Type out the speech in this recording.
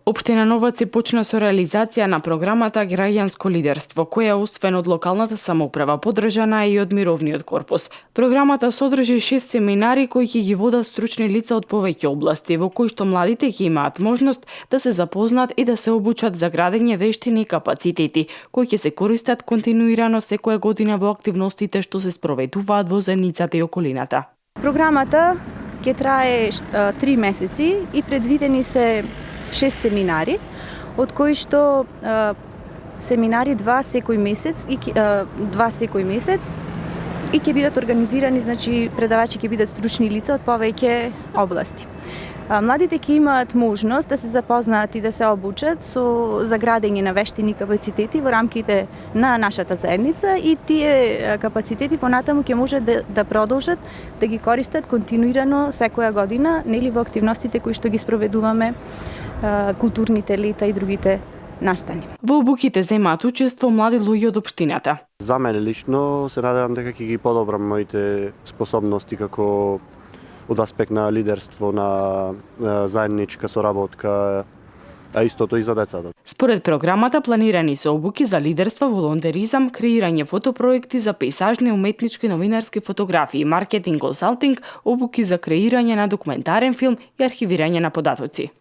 Општина Новац почна со реализација на програмата Граѓанско лидерство, која освен од локалната самоуправа подржана и од Мировниот корпус. Програмата содржи 6 семинари кои ќе ги водат стручни лица од повеќе области, во кои што младите ќе имаат можност да се запознаат и да се обучат за градење вештини и капацитети, кои ќе се користат континуирано секоја година во активностите што се спроведуваат во заедницата и околината. Програмата ќе трае 3 месеци и предвидени се 6 семинари, од кои што семинари 2 секој месец и ќе бидат организирани, значи предавачи ќе бидат стручни лица од повеќе области. Младите ќе имаат можност да се запознаат и да се обучат за градење на вештини и капацитети во рамките на нашата заедница и тие капацитети понатаму ќе можат да продолжат да ги користат континуирано секоја година, нели во активностите кои што ги спроведуваме културните лета и другите настани. Во обуките земаат учество млади луѓе од општината. За мене лично се надевам дека ќе ги подобрам моите способности како од аспект на лидерство, на заедничка соработка, а истото и за децата. Според програмата планирани се обуки за лидерство, волонтеризам, креирање фотопроекти за пејзажни, уметнички, новинарски фотографии, маркетинг, консалтинг, обуки за креирање на документарен филм и архивирање на податоци.